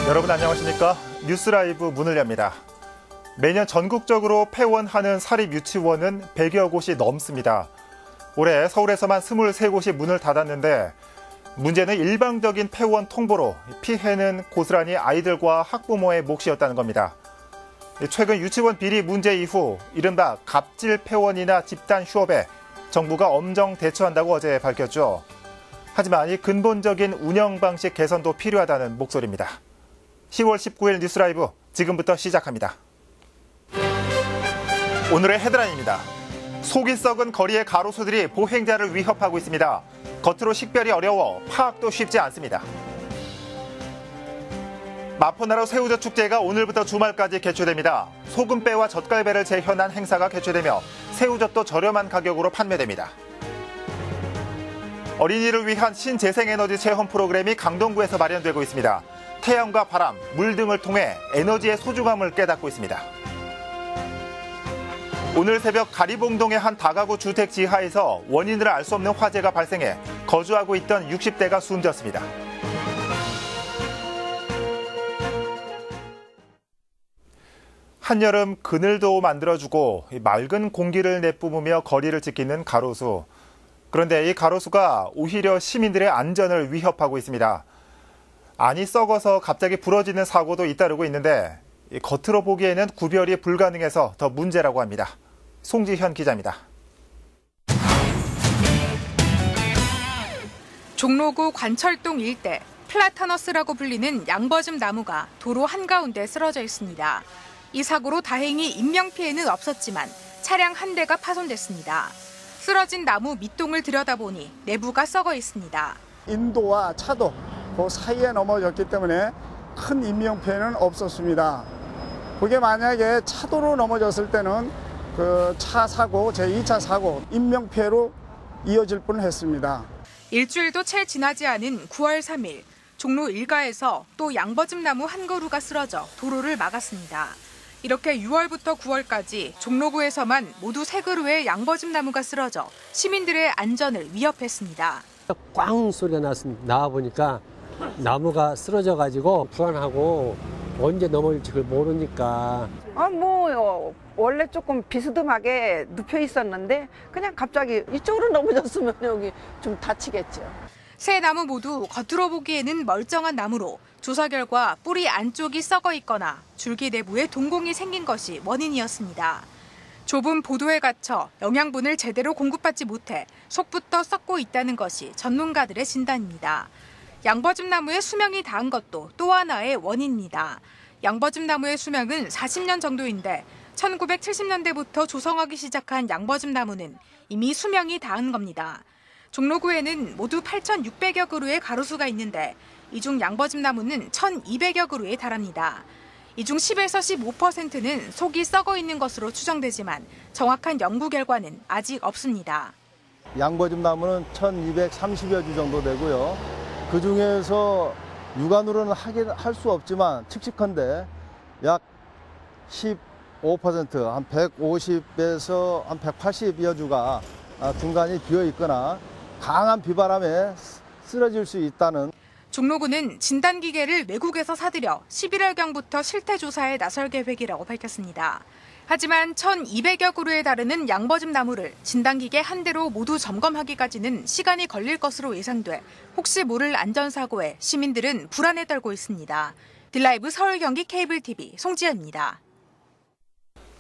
여러분 안녕하십니까? 뉴스라이브 문을 엽니다. 매년 전국적으로 폐원하는 사립유치원은 100여 곳이 넘습니다. 올해 서울에서만 23곳이 문을 닫았는데 문제는 일방적인 폐원 통보로 피해는 고스란히 아이들과 학부모의 몫이었다는 겁니다. 최근 유치원 비리 문제 이후 이른바 갑질 폐원이나 집단 휴업에 정부가 엄정 대처한다고 어제 밝혔죠. 하지만 이 근본적인 운영 방식 개선도 필요하다는 목소리입니다. 10월 19일 뉴스라이브 지금부터 시작합니다. 오늘의 헤드라인입니다. 속이 썩은 거리의 가로수들이 보행자를 위협하고 있습니다. 겉으로 식별이 어려워 파악도 쉽지 않습니다. 마포나루 새우젓 축제가 오늘부터 주말까지 개최됩니다. 소금배와 젓갈배를 재현한 행사가 개최되며 새우젓도 저렴한 가격으로 판매됩니다. 어린이를 위한 신재생에너지 체험 프로그램이 강동구에서 마련되고 있습니다. 태양과 바람, 물 등을 통해 에너지의 소중함을 깨닫고 있습니다. 오늘 새벽 가리봉동의 한 다가구 주택 지하에서 원인을 알 수 없는 화재가 발생해 거주하고 있던 60대가 숨졌습니다. 한여름 그늘도 만들어주고 맑은 공기를 내뿜으며 거리를 지키는 가로수. 그런데 이 가로수가 오히려 시민들의 안전을 위협하고 있습니다. 안이 썩어서 갑자기 부러지는 사고도 잇따르고 있는데 겉으로 보기에는 구별이 불가능해서 더 문제라고 합니다. 송지현 기자입니다. 종로구 관철동 일대 플라타너스라고 불리는 양버즘 나무가 도로 한가운데 쓰러져 있습니다. 이 사고로 다행히 인명피해는 없었지만 차량 한 대가 파손됐습니다. 쓰러진 나무 밑동을 들여다보니 내부가 썩어 있습니다. 인도와 차도 그 사이에 넘어졌기 때문에 큰 인명피해는 없었습니다. 그게 만약에 차도로 넘어졌을 때는 그 차 사고, 제2차 사고, 인명피해로 이어질 뻔했습니다. 일주일도 채 지나지 않은 9월 3일, 종로 일가에서 또 양버즘 나무 한 그루가 쓰러져 도로를 막았습니다. 이렇게 6월부터 9월까지 종로구에서만 모두 3그루의 양버즘 나무가 쓰러져 시민들의 안전을 위협했습니다. 꽝 소리가 나와보니까 나무가 쓰러져가지고 불안하고 언제 넘어질지 그걸 모르니까. 원래 조금 비스듬하게 눕혀 있었는데 그냥 갑자기 이쪽으로 넘어졌으면 여기 좀 다치겠죠. 세 나무 모두 겉으로 보기에는 멀쩡한 나무로 조사 결과 뿌리 안쪽이 썩어 있거나 줄기 내부에 동공이 생긴 것이 원인이었습니다. 좁은 보도에 갇혀 영양분을 제대로 공급받지 못해 속부터 썩고 있다는 것이 전문가들의 진단입니다. 양버즘 나무의 수명이 닿은 것도 또 하나의 원인입니다. 양버즘 나무의 수명은 40년 정도인데 1970년대부터 조성하기 시작한 양버즘 나무는 이미 수명이 닿은 겁니다. 종로구에는 모두 8,600여 그루의 가로수가 있는데 이 중 양버즘 나무는 1,200여 그루에 달합니다. 이 중 10에서 15%는 속이 썩어 있는 것으로 추정되지만 정확한 연구 결과는 아직 없습니다. 양버즘 나무는 1,230여 주 정도 되고요. 그중에서 육안으로는 할 수 없지만 칙칙한데 약 15%, 한 150에서 한 180여 주가 중간이 비어 있거나 강한 비바람에 쓰러질 수 있다는. 종로구는 진단기계를 외국에서 사들여 11월경부터 실태조사에 나설 계획이라고 밝혔습니다. 하지만 1,200여 그루에 달하는 양버즘 나무를 진단기계 한 대로 모두 점검하기까지는 시간이 걸릴 것으로 예상돼 혹시 모를 안전사고에 시민들은 불안에 떨고 있습니다. 딜라이브 서울 경기 케이블 TV 송지현입니다.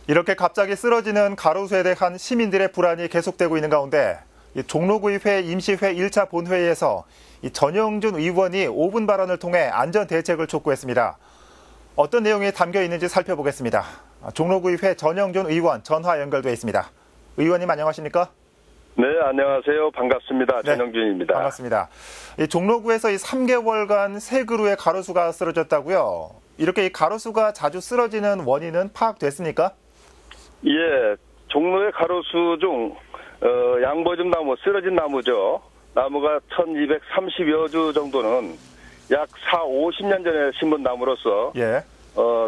이렇게 갑자기 쓰러지는 가로수에 대한 시민들의 불안이 계속되고 있는 가운데 종로구의회 임시회 1차 본회의에서 전영준 의원이 5분 발언을 통해 안전 대책을 촉구했습니다. 어떤 내용이 담겨 있는지 살펴보겠습니다. 종로구의회 전영준 의원 전화 연결돼 있습니다. 의원님 안녕하십니까? 네, 안녕하세요. 반갑습니다. 네, 전영준입니다. 반갑습니다. 종로구에서 3개월간 3그루의 가로수가 쓰러졌다고요? 이렇게 이 가로수가 자주 쓰러지는 원인은 파악됐습니까? 예, 종로의 가로수 중 양버즘 나무, 쓰러진 나무죠. 나무가 1,230여 주 정도는 약 50년 전에 심은 나무로서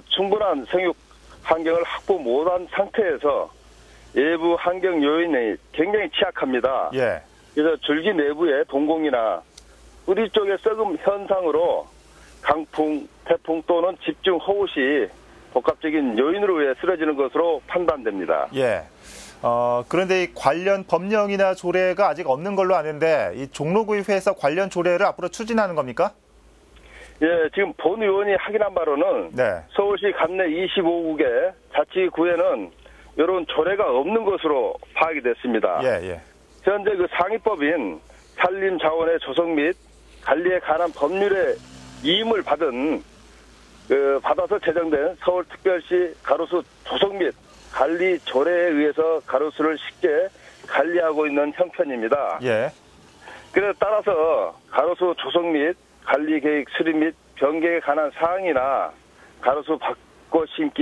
충분한 생육 환경을 확보 못한 상태에서 외부 환경 요인이 굉장히 취약합니다. 그래서 줄기 내부의 동공이나 뿌리 쪽의 썩음 현상으로 강풍, 태풍 또는 집중호우 시 복합적인 요인으로 인해 쓰러지는 것으로 판단됩니다. 예. 그런데 이 관련 법령이나 조례가 아직 없는 걸로 아는데 이 종로구의회에서 관련 조례를 앞으로 추진하는 겁니까? 예, 지금 본 의원이 확인한 바로는 네. 서울시 관내 25국의 자치구에는 이런 조례가 없는 것으로 파악이 됐습니다. 예. 현재 그 상위법인 산림자원의 조성 및 관리에 관한 법률의 이임을 받아서 제정된 서울특별시 가로수 조성 및 관리 조례에 의해서 가로수를 쉽게 관리하고 있는 형편입니다. 예. 그래 따라서 가로수 조성 및 관리 계획 수립 및 변경에 관한 사항이나 가로수 바꿔 심기,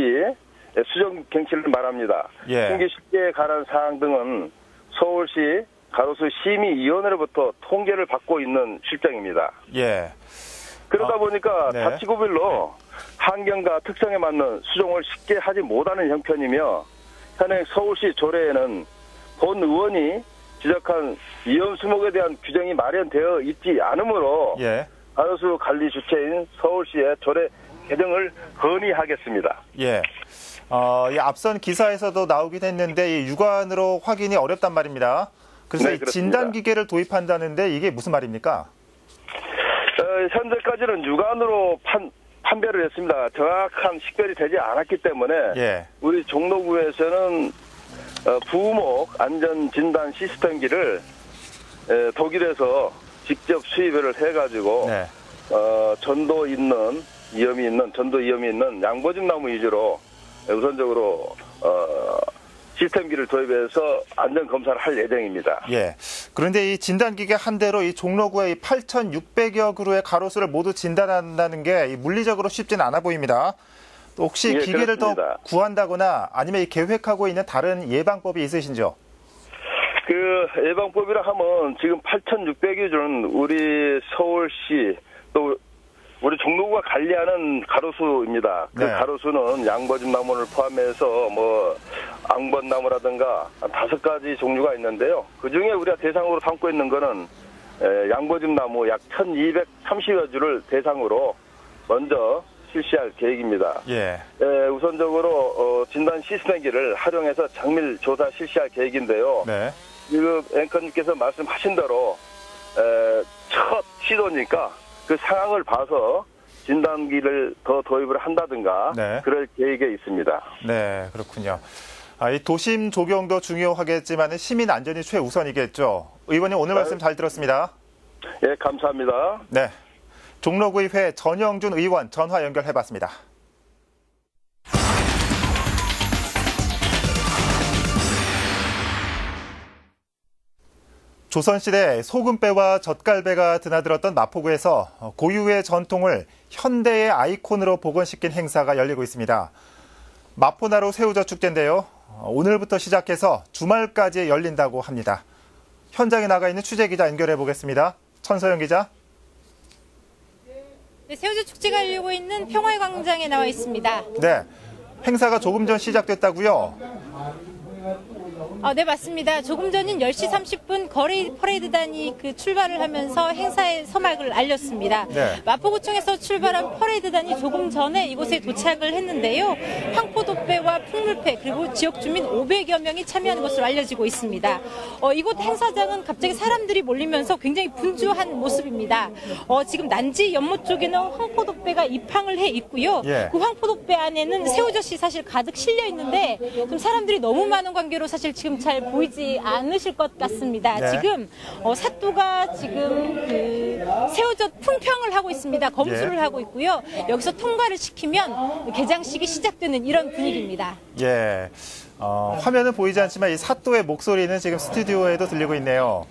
수정 갱신을 말합니다. 예. 심기 쉽게에 관한 사항 등은 서울시 가로수 심의위원회로부터 통계를 받고 있는 실정입니다. 예. 그러다 보니까 네. 자치구별로 환경과 특성에 맞는 수정을 쉽게 하지 못하는 형편이며 현행 서울시 조례에는 본 의원이 지적한 위험 수목에 대한 규정이 마련되어 있지 않으므로 예. 가로수 관리 주체인 서울시의 조례 개정을 건의하겠습니다. 예. 이 앞선 기사에서도 나오긴 했는데 이 육안으로 확인이 어렵단 말입니다. 그래서 네, 이 그렇습니다. 진단 기계를 도입한다는데 이게 무슨 말입니까? 현재까지는 육안으로 판별을 했습니다. 정확한 식별이 되지 않았기 때문에 예. 우리 종로구에서는 부목 안전 진단 시스템기를 독일에서 직접 수입을 해가지고 네. 전도 위험이 있는 양보집 나무 위주로 우선적으로 시스템기를 도입해서 안전 검사를 할 예정입니다. 예. 그런데 이 진단기계 한 대로 이 종로구의 8,600여 그루의 가로수를 모두 진단한다는 게 물리적으로 쉽지는 않아 보입니다. 또 혹시 예, 기계를 그렇습니다. 더 구한다거나 아니면 계획하고 있는 다른 예방법이 있으신지요? 그 예방법이라 하면 지금 8,600여 주는 우리 서울시 또 우리 종로구가 관리하는 가로수입니다. 그 네. 가로수는 양버집 나무를 포함해서 앙번나무라든가 5가지 종류가 있는데요. 그 중에 우리가 대상으로 삼고 있는 거는 양버집 나무 약 1,230여 주를 대상으로 먼저 실시할 계획입니다. 예. 우선적으로 진단 시스템기를 활용해서 정밀 조사 실시할 계획인데요. 네. 지금 앵커님께서 말씀하신 대로 첫 시도니까 그 상황을 봐서 진단기를 더 도입을 한다든가 네. 그럴 계획에 있습니다. 네, 그렇군요. 이 도심 조경도 중요하겠지만 시민 안전이 최우선이겠죠. 의원님 오늘 말씀 잘 들었습니다. 예, 감사합니다. 네. 종로구의회 전영준 의원 전화 연결해봤습니다. 조선시대 소금배와 젓갈배가 드나들었던 마포구에서 고유의 전통을 현대의 아이콘으로 복원시킨 행사가 열리고 있습니다. 마포나루 새우젓 축제인데요. 오늘부터 시작해서 주말까지 열린다고 합니다. 현장에 나가 있는 취재기자 연결해 보겠습니다. 천서영 기자. 네, 새우젓 축제가 열리고 있는 평화광장에 나와 있습니다. 네, 행사가 조금 전 시작됐다고요? 네, 맞습니다. 조금 전인 10시 30분 퍼레이드단이 출발을 하면서 행사의 서막을 알렸습니다. 네. 마포구청에서 출발한 퍼레이드단이 조금 전에 이곳에 도착을 했는데요. 황포도배와 풍물패 그리고 지역 주민 500여 명이 참여하는 것으로 알려지고 있습니다. 이곳 행사장은 갑자기 사람들이 몰리면서 굉장히 분주한 모습입니다. 지금 난지 연못 쪽에는 황포도배가 입항을 해 있고요. 예. 그 황포도배 안에는 새우젓이 사실 가득 실려 있는데 좀 사람들이 너무 많은 관계로 사실 지금 잘 보이지 않으실 것 같습니다. 네. 지금 사또가 지금 새우젓 품평을 하고 있습니다. 검수를 하고 있고요. 여기서 통과를 시키면 개장식이 시작되는 이런 분위기입니다. 예. 화면은 보이지 않지만 이 사또의 목소리는 지금 스튜디오에도 들리고 있네요.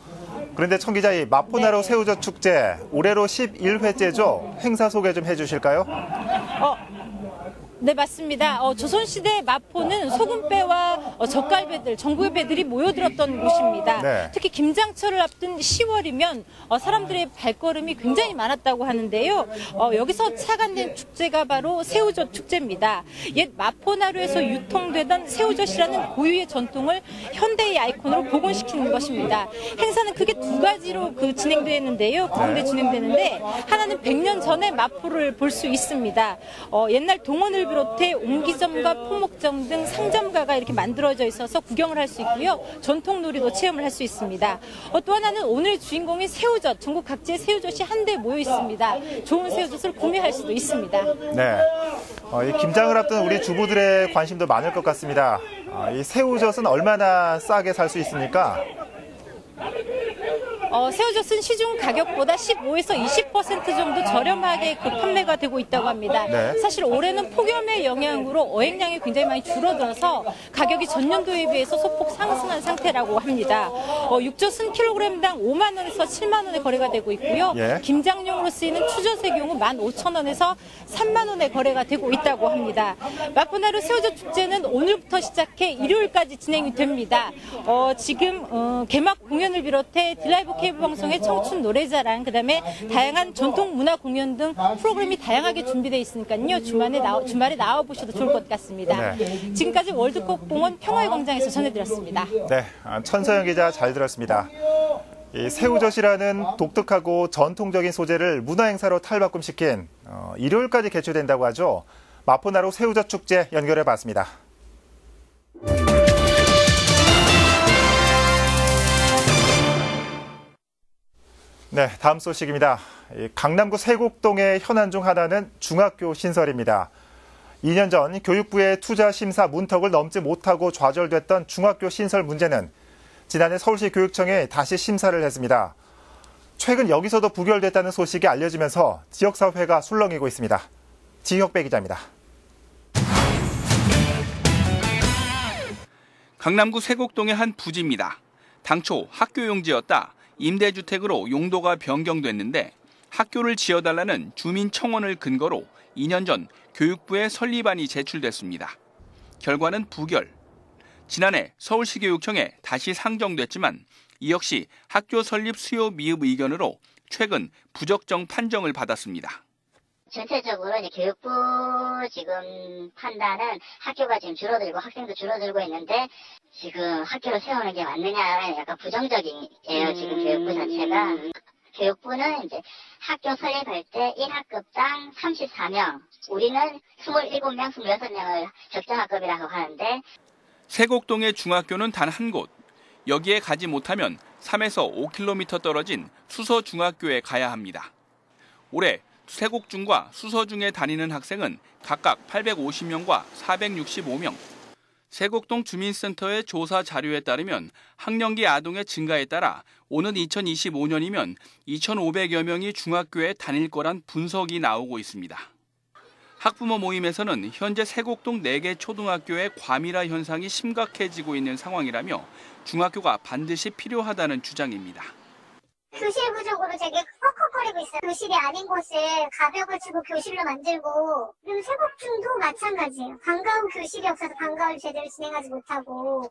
그런데 천 기자, 이 마포나루 새우젓 축제 올해로 11회째죠. 행사 소개 좀 해주실까요? 네, 맞습니다. 조선시대 마포는 소금배와 젓갈배들, 전국의 배들이 모여들었던 곳입니다. 네. 특히 김장철을 앞둔 10월이면 사람들의 발걸음이 굉장히 많았다고 하는데요. 여기서 착안된 축제가 바로 새우젓 축제입니다. 옛 마포나루에서 유통되던 새우젓이라는 고유의 전통을 현대의 아이콘으로 복원시키는 것입니다. 행사는 크게 두 가지로 진행되는데요. 가운데 진행되는데 하나는 100년 전에 마포를 볼 수 있습니다. 옛날 동원을 비롯해 옹기점과 포목점 등 상점가가 이렇게 만들어져 있어서 구경을 할 수 있고요. 전통놀이도 체험을 할 수 있습니다. 또 하나는 오늘 주인공인 새우젓, 전국 각지의 새우젓이 한데 모여 있습니다. 좋은 새우젓을 구매할 수도 있습니다. 네, 이 김장을 앞둔 우리 주부들의 관심도 많을 것 같습니다. 이 새우젓은 얼마나 싸게 살 수 있습니까? 새우젓은 시중 가격보다 15에서 20% 정도 저렴하게 판매가 되고 있다고 합니다. 네. 사실 올해는 폭염의 영향으로 어획량이 굉장히 많이 줄어들어서 가격이 전년도에 비해서 소폭 상승한 상태라고 합니다. 육젓은 킬로그램당 5만 원에서 7만 원에 거래가 되고 있고요. 예. 김장용으로 쓰이는 추젓의 경우 15,000원에서 3만 원에 거래가 되고 있다고 합니다. 마포나루 새우젓 축제는 오늘부터 시작해 일요일까지 진행이 됩니다. 지금 개막 공연을 비롯해 딜라이브 케이블 방송의 청춘 노래자랑, 그다음에 다양한 전통 문화 공연 등 프로그램이 다양하게 준비되어 있으니까요. 주말에 나와 보셔도 좋을 것 같습니다. 네. 지금까지 월드컵 공원 평화의 광장에서 전해드렸습니다. 네, 천서영 기자 잘 들었습니다. 이 새우젓이라는 독특하고 전통적인 소재를 문화행사로 탈바꿈시킨 일요일까지 개최된다고 하죠. 마포나루 새우젓 축제 연결해봤습니다. 네, 다음 소식입니다. 강남구 세곡동의 현안 중 하나는 중학교 신설입니다. 2년 전 교육부의 투자 심사 문턱을 넘지 못하고 좌절됐던 중학교 신설 문제는 지난해 서울시 교육청에 다시 심사를 했습니다. 최근 여기서도 부결됐다는 소식이 알려지면서 지역사회가 술렁이고 있습니다. 지혁배 기자입니다. 강남구 세곡동의 한 부지입니다. 당초 학교용지였다 임대주택으로 용도가 변경됐는데 학교를 지어달라는 주민 청원을 근거로 2년 전 교육부에 설립안이 제출됐습니다. 결과는 부결. 지난해 서울시 교육청에 다시 상정됐지만 이 역시 학교 설립 수요 미흡 의견으로 최근 부적정 판정을 받았습니다. 전체적으로 이제 교육부 지금 판단은 학교가 지금 줄어들고 학생도 줄어들고 있는데 지금 학교를 세우는 게 맞느냐는 약간 부정적이에요. 지금 교육부 자체가. 교육부는 이제 학교 설립할 때 1학급당 34명, 우리는 27명, 26명을 적정학급이라고 하는데 세곡동의 중학교는 단 한 곳. 여기에 가지 못하면 3에서 5km 떨어진 수서중학교에 가야 합니다. 올해 세곡중과 수서중에 다니는 학생은 각각 850명과 465명. 세곡동 주민센터의 조사 자료에 따르면 학령기 아동의 증가에 따라 오는 2025년이면 2,500여 명이 중학교에 다닐 거란 분석이 나오고 있습니다. 학부모 모임에서는 현재 세곡동 4개 초등학교의 과밀화 현상이 심각해지고 있는 상황이라며 중학교가 반드시 필요하다는 주장입니다. 교실 부족으로 되게 헉헉거리고 있어요. 교실이 아닌 곳을 가벽을 치고 교실로 만들고, 그리고 세곡중도 마찬가지예요. 방과후 교실이 없어서 방과후를 제대로 진행하지 못하고.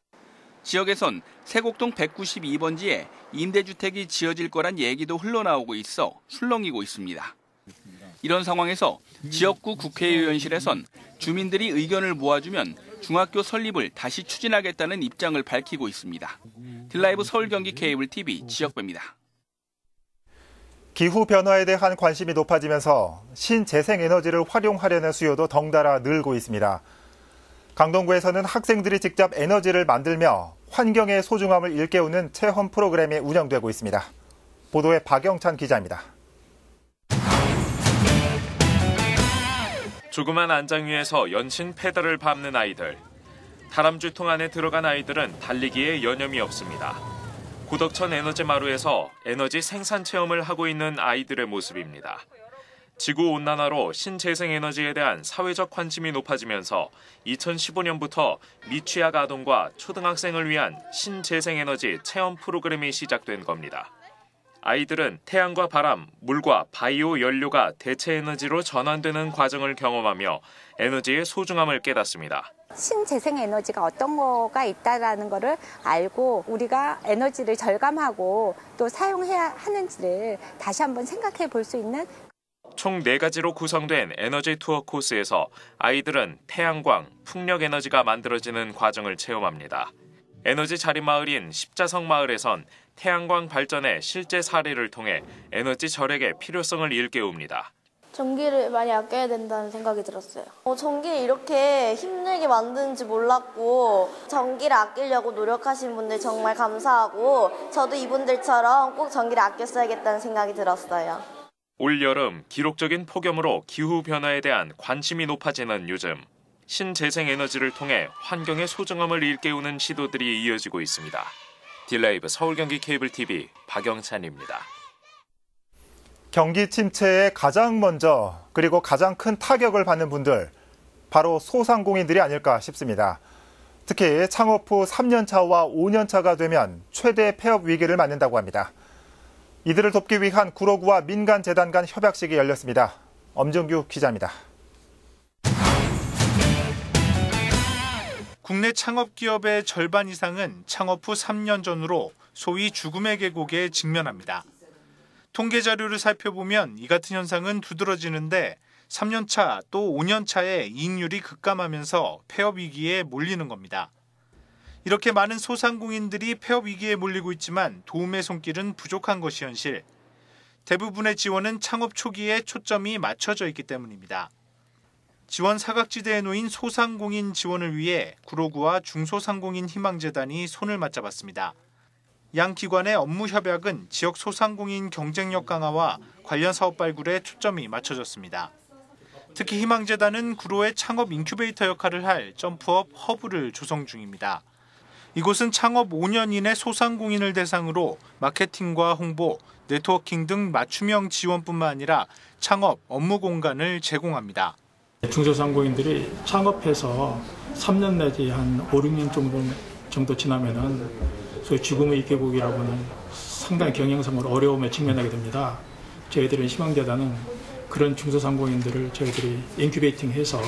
지역에선 세곡동 192번지에 임대주택이 지어질 거란 얘기도 흘러나오고 있어 술렁이고 있습니다. 이런 상황에서 지역구 국회의원실에선 주민들이 의견을 모아주면 중학교 설립을 다시 추진하겠다는 입장을 밝히고 있습니다. 딜라이브 서울 경기 케이블 TV 지역배입니다. 기후 변화에 대한 관심이 높아지면서 신재생에너지를 활용하려는 수요도 덩달아 늘고 있습니다. 강동구에서는 학생들이 직접 에너지를 만들며 환경의 소중함을 일깨우는 체험 프로그램이 운영되고 있습니다. 보도에 박영찬 기자입니다. 조그만 안장 위에서 연신 페달을 밟는 아이들. 다람쥐통 안에 들어간 아이들은 달리기에 여념이 없습니다. 고덕천 에너지마루에서 에너지 생산 체험을 하고 있는 아이들의 모습입니다. 지구온난화로 신재생에너지에 대한 사회적 관심이 높아지면서 2015년부터 미취학 아동과 초등학생을 위한 신재생에너지 체험 프로그램이 시작된 겁니다. 아이들은 태양과 바람, 물과 바이오 연료가 대체 에너지로 전환되는 과정을 경험하며 에너지의 소중함을 깨닫습니다. 신재생 에너지가 어떤 거가 있다라는 거를 알고 우리가 에너지를 절감하고 또 사용해야 하는지를 다시 한번 생각해 볼 수 있는 총 4가지로 구성된 에너지 투어 코스에서 아이들은 태양광, 풍력 에너지가 만들어지는 과정을 체험합니다. 에너지 자립마을인 십자성 마을에선 태양광 발전의 실제 사례를 통해 에너지 절약의 필요성을 일깨웁니다. 전기를 많이 아껴야 된다는 생각이 들었어요. 전기를 이렇게 힘들게 만드는지 몰랐고 전기를 아끼려고 노력하신 분들 정말 감사하고 저도 이분들처럼 꼭 전기를 아껴 써야겠다는 생각이 들었어요. 올 여름 기록적인 폭염으로 기후변화에 대한 관심이 높아지는 요즘 신재생 에너지를 통해 환경의 소중함을 일깨우는 시도들이 이어지고 있습니다. 딜라이브 서울경기 케이블TV 박영찬입니다. 경기 침체에 가장 먼저 그리고 가장 큰 타격을 받는 분들, 바로 소상공인들이 아닐까 싶습니다. 특히 창업 후 3년차와 5년차가 되면 최대 폐업 위기를 맞는다고 합니다. 이들을 돕기 위한 구로구와 민간재단 간 협약식이 열렸습니다. 엄정규 기자입니다. 국내 창업기업의 절반 이상은 창업 후 3년 전으로 소위 죽음의 계곡에 직면합니다. 통계 자료를 살펴보면 이 같은 현상은 두드러지는데 3년차 또 5년차에 이익률이 급감하면서 폐업 위기에 몰리는 겁니다. 이렇게 많은 소상공인들이 폐업 위기에 몰리고 있지만 도움의 손길은 부족한 것이 현실. 대부분의 지원은 창업 초기에 초점이 맞춰져 있기 때문입니다. 지원 사각지대에 놓인 소상공인 지원을 위해 구로구와 중소상공인 희망재단이 손을 맞잡았습니다. 양 기관의 업무 협약은 지역 소상공인 경쟁력 강화와 관련 사업 발굴에 초점이 맞춰졌습니다. 특히 희망재단은 구로의 창업 인큐베이터 역할을 할 점프업 허브를 조성 중입니다. 이곳은 창업 5년인의 소상공인을 대상으로 마케팅과 홍보, 네트워킹 등 맞춤형 지원뿐만 아니라 창업, 업무 공간을 제공합니다. 중소상공인들이 창업해서 3년 내지 한 5, 6년 정도 지나면은 소위 죽음의 계곡이라고는 상당히 경영상으로 어려움에 직면하게 됩니다. 저희들은 희망재단은 그런 중소상공인들을 저희들이 인큐베이팅해서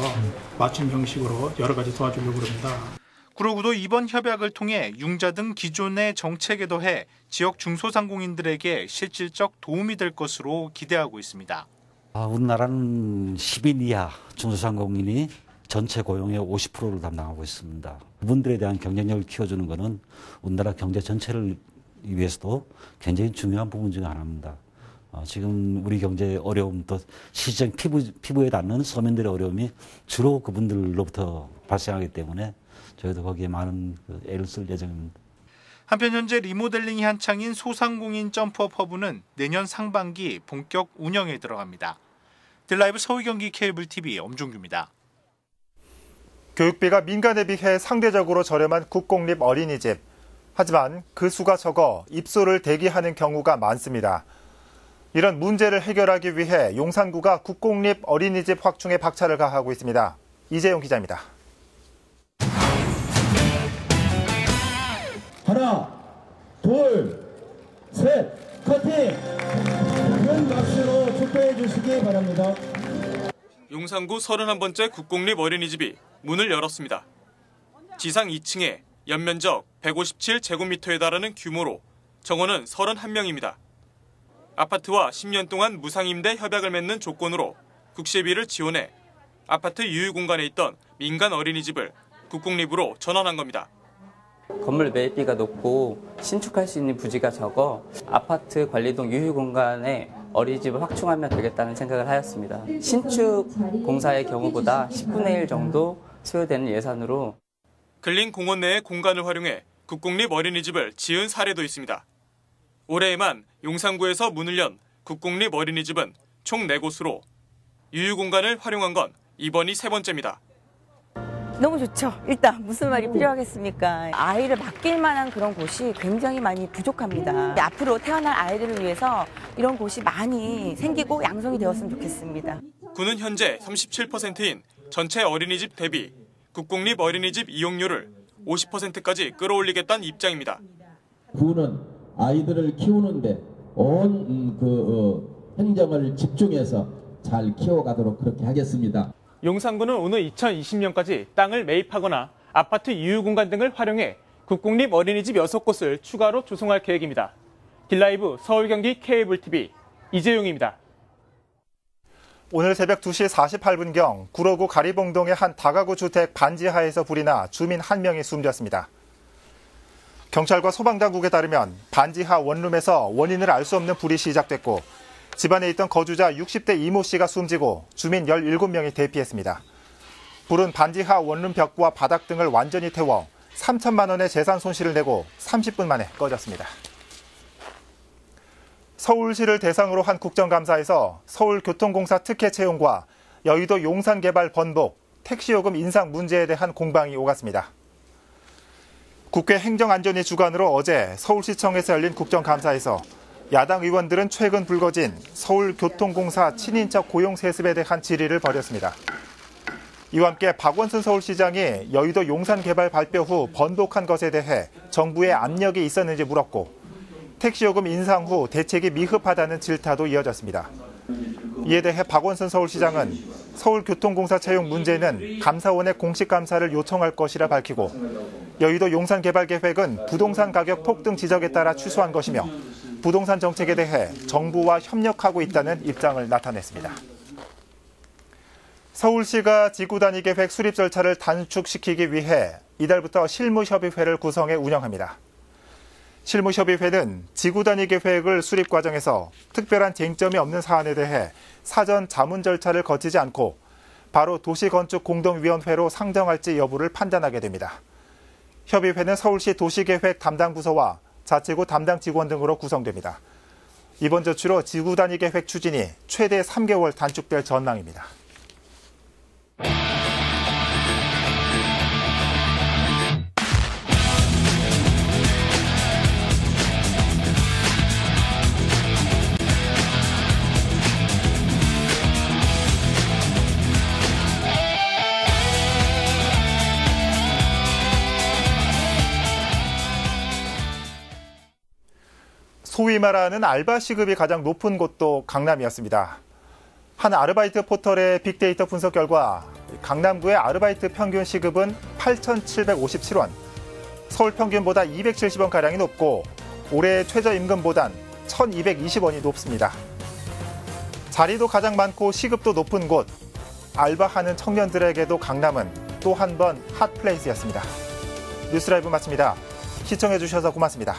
맞춤 형식으로 여러 가지 도와주려고 합니다. 구로구도 이번 협약을 통해 융자 등 기존의 정책에 더해 지역 중소상공인들에게 실질적 도움이 될 것으로 기대하고 있습니다. 우리나라는 10인 이하 중소상공인이 전체 고용의 50%를 담당하고 있습니다. 그분들에 대한 경쟁력을 키워주는 것은 우리나라 경제 전체를 위해서도 굉장히 중요한 부분 중 하나입니다. 지금 우리 경제의 어려움, 또 시장 피부에 닿는 서민들의 어려움이 주로 그분들로부터 발생하기 때문에 저희도 거기에 많은 애를 쓸 예정입니다. 한편 현재 리모델링이 한창인 소상공인 점프업 허브는 내년 상반기 본격 운영에 들어갑니다. 딜라이브 서울경기 케이블TV 엄종규입니다. 교육비가 민간에 비해 상대적으로 저렴한 국공립 어린이집. 하지만 그 수가 적어 입소를 대기하는 경우가 많습니다. 이런 문제를 해결하기 위해 용산구가 국공립 어린이집 확충에 박차를 가하고 있습니다. 이재용 기자입니다. 하나, 둘, 셋, 커팅! 큰 박수로 축하해 주시기 바랍니다. 용산구 31번째 국공립 어린이집이 문을 열었습니다. 지상 2층에 연면적 157제곱미터에 달하는 규모로 정원은 31명입니다. 아파트와 10년 동안 무상임대 협약을 맺는 조건으로 국세비를 지원해 아파트 유휴공간에 있던 민간 어린이집을 국공립으로 전환한 겁니다. 건물 매입비가 높고 신축할 수 있는 부지가 적어 아파트 관리동 유휴공간에 어린이집을 확충하면 되겠다는 생각을 하였습니다. 신축 공사의 경우보다 10분의 1 정도 소요되는 예산으로 근린 공원 내의 공간을 활용해 국공립 어린이집을 지은 사례도 있습니다. 올해에만 용산구에서 문을 연 국공립 어린이집은 총 4곳으로 유휴공간을 활용한 건 이번이 3번째입니다. 너무 좋죠. 일단 무슨 말이 필요하겠습니까? 아이를 맡길 만한 그런 곳이 굉장히 많이 부족합니다. 앞으로 태어날 아이들을 위해서 이런 곳이 많이 생기고 양성이 되었으면 좋겠습니다. 구는 현재 37%인 전체 어린이집 대비 국공립 어린이집 이용률을 50%까지 끌어올리겠다는 입장입니다. 구는 아이들을 키우는데 온 행정을 집중해서 잘 키워가도록 그렇게 하겠습니다. 용산구는 오늘 2020년까지 땅을 매입하거나 아파트 유휴공간 등을 활용해 국공립 어린이집 6곳을 추가로 조성할 계획입니다. 딜라이브 서울 경기 케이블TV 이재용입니다. 오늘 새벽 2시 48분경 구로구 가리봉동의 한 다가구 주택 반지하에서 불이 나 주민 1명이 숨졌습니다. 경찰과 소방당국에 따르면 반지하 원룸에서 원인을 알 수 없는 불이 시작됐고 집안에 있던 거주자 60대 이모 씨가 숨지고 주민 17명이 대피했습니다. 불은 반지하 원룸 벽과 바닥 등을 완전히 태워 3천만 원의 재산 손실을 내고 30분 만에 꺼졌습니다. 서울시를 대상으로 한 국정감사에서 서울교통공사 특혜 채용과 여의도 용산개발 번복, 택시요금 인상 문제에 대한 공방이 오갔습니다. 국회 행정안전위 주관으로 어제 서울시청에서 열린 국정감사에서 야당 의원들은 최근 불거진 서울교통공사 친인척 고용세습에 대한 질의를 벌였습니다. 이와 함께 박원순 서울시장이 여의도 용산개발 발표 후 번복한 것에 대해 정부의 압력이 있었는지 물었고 택시요금 인상 후 대책이 미흡하다는 질타도 이어졌습니다. 이에 대해 박원순 서울시장은 서울교통공사 채용 문제는 감사원의 공식 감사를 요청할 것이라 밝히고 여의도 용산개발계획은 부동산 가격 폭등 지적에 따라 취소한 것이며 부동산 정책에 대해 정부와 협력하고 있다는 입장을 나타냈습니다. 서울시가 지구단위 계획 수립 절차를 단축시키기 위해 이달부터 실무협의회를 구성해 운영합니다. 실무협의회는 지구단위 계획을 수립 과정에서 특별한 쟁점이 없는 사안에 대해 사전 자문 절차를 거치지 않고 바로 도시건축공동위원회로 상정할지 여부를 판단하게 됩니다. 협의회는 서울시 도시계획 담당 부서와 자치구 담당 직원 등으로 구성됩니다. 이번 조치로 지구단위 계획 추진이 최대 3개월 단축될 전망입니다. 소위 말하는 알바 시급이 가장 높은 곳도 강남이었습니다. 한 아르바이트 포털의 빅데이터 분석 결과 강남구의 아르바이트 평균 시급은 8,757원, 서울 평균보다 270원가량이 높고 올해 최저임금보단 1,220원이 높습니다. 자리도 가장 많고 시급도 높은 곳, 알바하는 청년들에게도 강남은 또 한 번 핫플레이스였습니다. 뉴스라이브 마칩니다. 시청해주셔서 고맙습니다.